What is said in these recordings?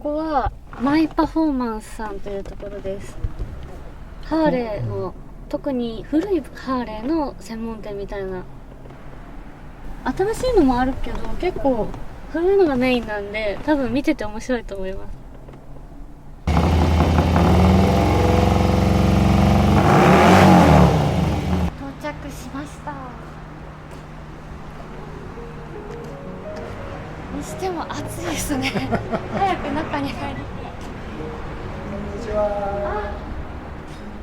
こはマイパフォーマンスさんというところです。ハーレーの、特に古いハーレーの専門店みたいな。新しいのもあるけど結構古いのがメインなんで、多分見てて面白いと思います。到着しました。にしても暑いですね。早く中に入りたい。こんにちは。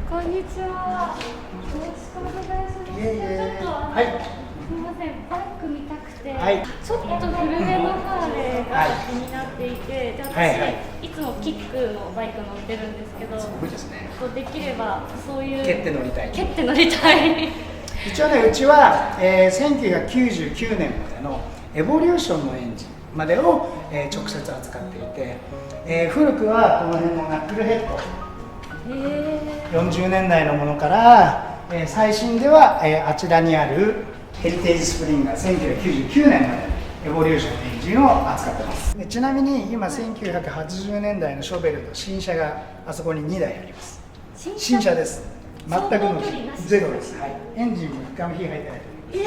こんにちは。よろしくお願いします。いえいえ。ちょっとはい。すみません、バイク見たくて、はい、ちょっと古めのハーレーが気になっていて、で私、いつもキックのバイク乗ってるんですけど、すごいですね。できればそういう蹴って乗りたい。蹴って乗りたい。一応ね、うちは、1999年までのエボリューションのエンジンまでを、直接扱っていて、古くはこの辺のナックルヘッド、40年代のものから、最新では、あちらにあるヘリテージスプリンガー1999年までエボリューションのエンジンを扱ってます。でちなみに今1980年代のショベルと新車があそこに2台あります。新車です。全くのゼロです。はい、エンジンも一回も火が入ってない。す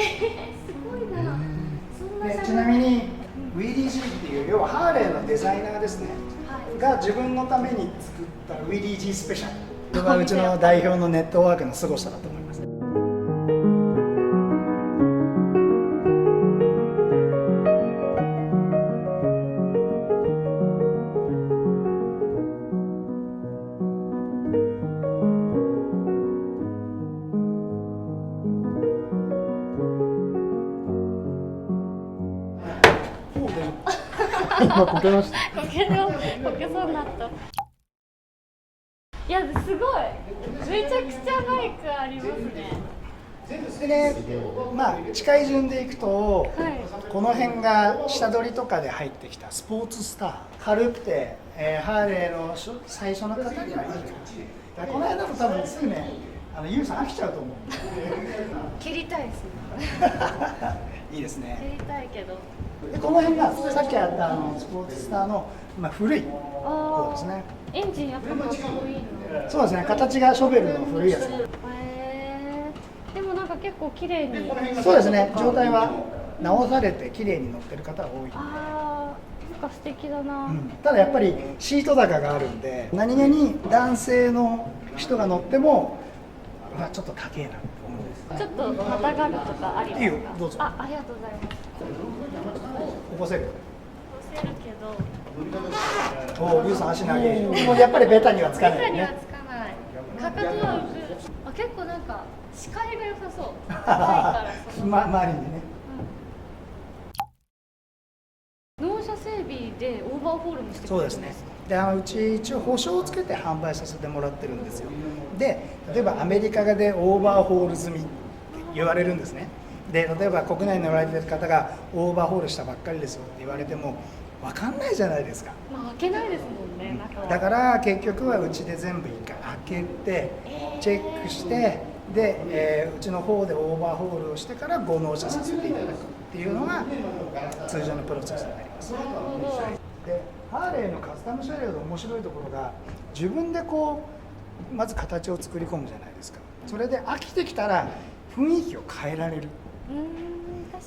ごいな。でちなみに WheelieG っていう要はハーレーのデザイナーですね、が自分のために作った WheelieG スペシャル。これはうちの代表のネットワークの凄さだと思います。今こけました。こけそうになった。いや、すごい。めちゃくちゃバイクありますね。でね、まあ近い順でいくと、はい、この辺が下取りとかで入ってきたスポーツスター、軽くて、ハーレーの最初の方にはいい感じ。この辺だと多分すぐね、ユウさん飽きちゃうと思う。蹴りたいですね。いいですね。蹴りたいけど。でこの辺がさっきあったスポーツスターの、古い方ですね。エンジンやっぱかっこいいの。そうですね。形がショベルの古いやつ。でもなんか結構綺麗に。そうですね。状態は直されて綺麗に乗ってる方が多いんで。なんか素敵だな。ただやっぱりシート高があるんで、何気に男性の人が乗っても、ちょっと高えなと思うんです。ちょっとまたがるとかありますか？いいよ、どうぞ。ありがとうございます。起こせる。起こせるけど。ユウさん足投げ。もうやっぱりベタにはつかないね。ベタにはつかない。かかとは浮く。結構なんか視界が良さそう。周りにね。納車整備でオーバーホールもしてくれるんですか？そうですね。でうち一応保証をつけて販売させてもらってるんですよ。で例えばアメリカでオーバーホール済みって言われるんですね。で例えば国内に乗られてる方がオーバーホールしたばっかりですよって言われても分かんないじゃないですか。開けないですもんね。だから結局はうちで全部一回開けてチェックしてで、うちの方でオーバーホールをしてからご納車させていただくっていうのが通常のプロセスになります。でハーレーのカスタム車両の面白いところが自分でまず形を作り込むじゃないですか。それで飽きてきたら雰囲気を変えられる。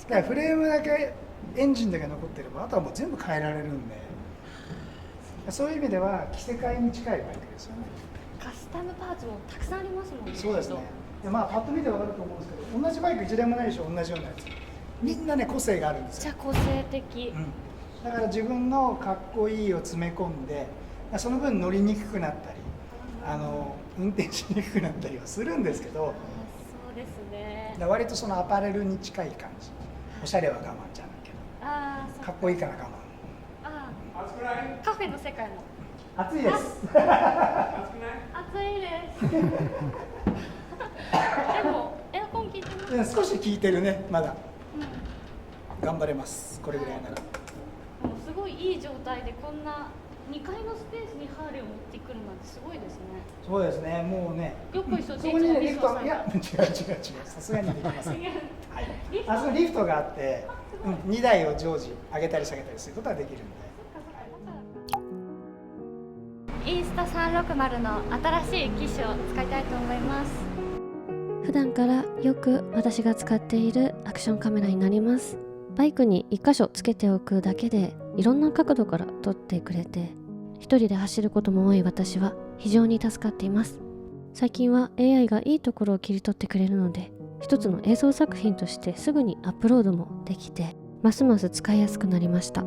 だからフレームだけエンジンだけ残ってればあとはもう全部変えられるんで、そういう意味では着せ替えに近いバイクですよね。カスタムパーツもたくさんありますもんね。そうですね。でパッと見て分かると思うんですけど、同じバイク一台もないでしょ。同じようなやつみんなね個性があるんですよ。じゃあ個性的、だから自分のかっこいいを詰め込んで、その分乗りにくくなったり運転しにくくなったりはするんですけど、そうですね。割とそのアパレルに近い感じ。おしゃれは我慢じゃないけど、かっこいいから我慢。カフェの世界も暑いです。暑いです。でもエアコン効いてます。少し効いてるね、まだ。頑張れます。これぐらいなら。すごいいい状態でこんな2階のスペースにハーレーを持ってくるなんてすごいですね。そうですね。もうね。よく一緒にそこにリフト、いや違う。さすがにできません。あそこリフトがあって、2台を常時上げたり下げたりすることができるんで。タ360の新しい機種を使いたいと思います。普段からよく私が使っているアクションカメラになります。バイクに1箇所つけておくだけでいろんな角度から撮ってくれて、一人で走ることも多い私は非常に助かっています。最近は AI がいいところを切り取ってくれるので、一つの映像作品としてすぐにアップロードもできて、ますます使いやすくなりました。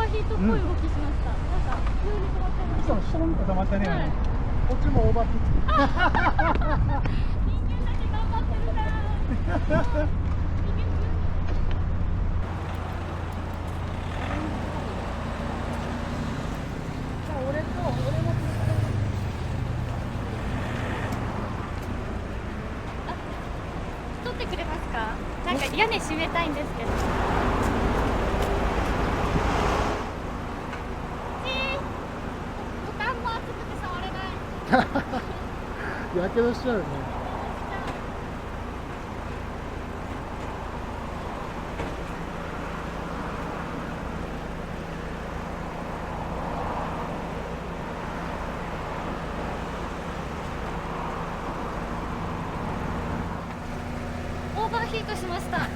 ヒートっぽい動きしました。なんか急に止まっちゃいました。ションと止まったね。はい、こっちもオーバーヒー人間だけ頑張ってるな。撮ってくれますか？なんか屋根閉めたいんですけど。ボタンも熱くて触れない。やけどしちゃうよね。オーバーヒートしました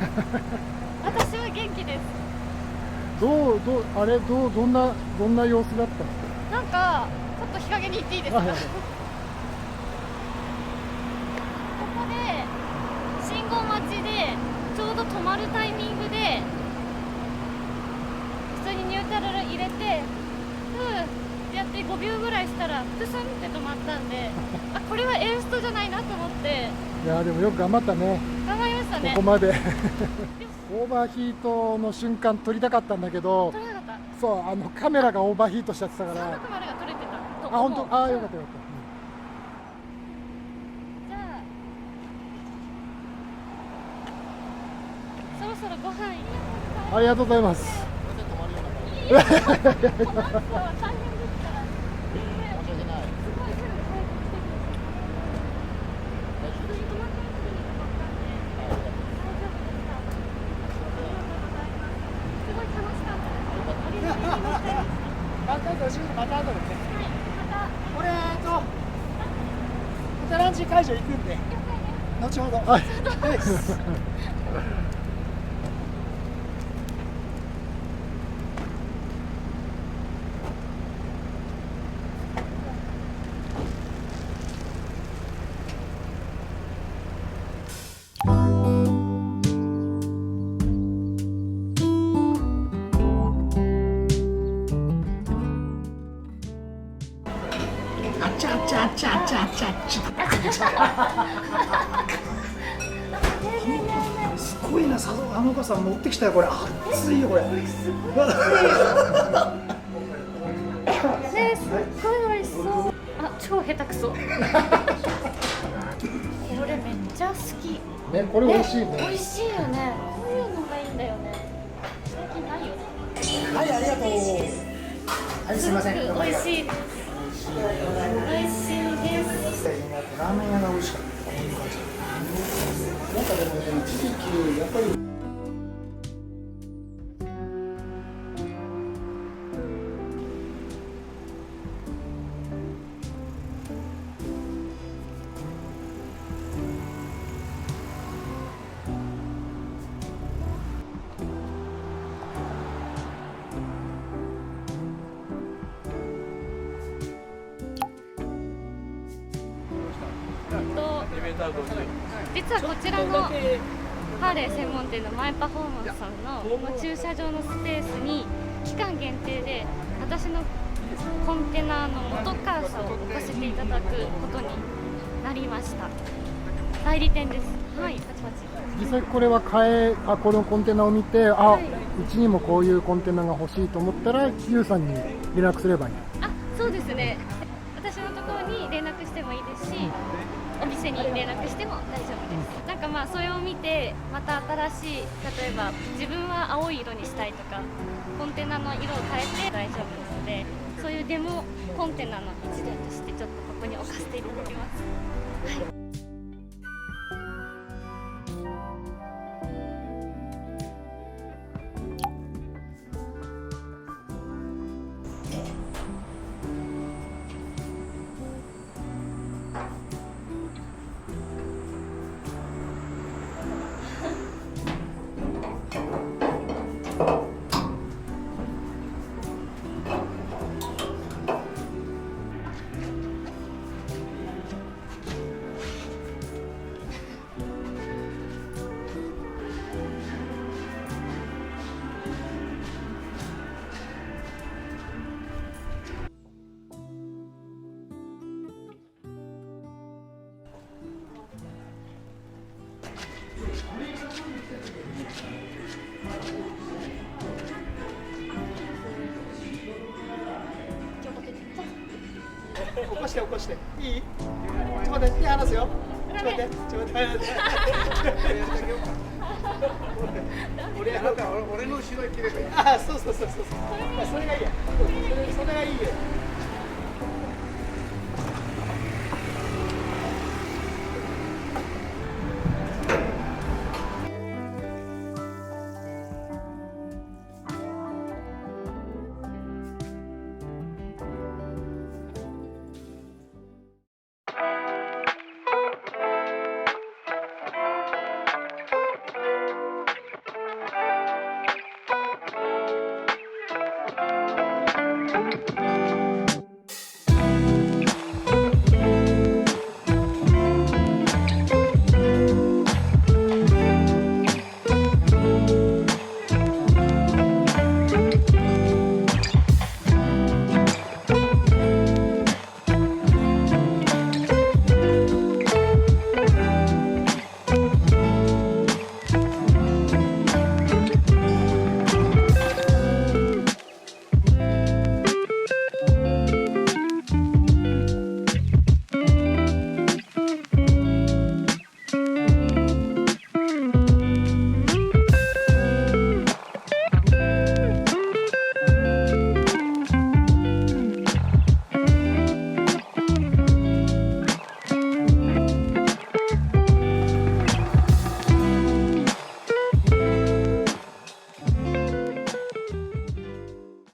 私は元気です。どんな様子だったの？なんかちょっと日陰に行っていいですか？ここで信号待ちでちょうど止まるタイミングで普通にニュートラル入れてふーってやって5秒ぐらいしたらプスンって止まったんであ、これはエンストじゃないなと思って。いやでもよく頑張ったね。頑張りましたね。ここまでオーバーヒートの瞬間撮りたかったんだけど、撮れなかった。そうカメラがオーバーヒートしちゃってたから。360が撮れてたとあ、思う。本当。あ、よかったよかっじゃあそろそろご飯た。ありがとうございます。いいよ。この後大変ですから。すごい早く来てください。普通に止まったらすぐに止まったんで大丈夫でした。ありがとうございます。すごい楽しかったです。ありがとうございました。また後でね。はい、また。CC 会場行くんで後ほど。はい。あっちゃあっちゃあっちゃあっちゃあっちゃあっちゃ。すごいな、あの子さん持ってきたよこれ。熱いよこれ。ね、すっごい美味しそう。あ、超下手くそ。これめっちゃ好き。ね、これ美味しいね。美味しいよね。こういうのがいいんだよね。最近ないよね。はい、ありがとう。はい、すみません。すごく美味しい。美味しいです。ラーメン屋が美味しかった。こういう感じ。なんかでもね、一時期やっぱり。実はこちらのハーレー専門店のマイパフォーマンスさんの駐車場のスペースに期間限定で私のコンテナの元カースを置かせていただくことになりました。代理店です。はい、パチパチ。実際これはこのコンテナを見て、はいうちにもこういうコンテナが欲しいと思ったら、ゆうさんに連絡すればいい。あ、そうですね。私のところに連絡してもいいですし、お店に連絡しても大丈夫です。なんかまあそれを見てまた新しい、例えば自分は青い色にしたいとかコンテナの色を変えて大丈夫ですので、そういうデモコンテナの一台としてちょっとここに置かせていただきます。はい。起こして起こして。いい？ちょっと待って、手離すよ。ちょっと待って、ちょっと待って。俺の後ろに切ればいい。あ、そう。それがいいや。それがいいよ。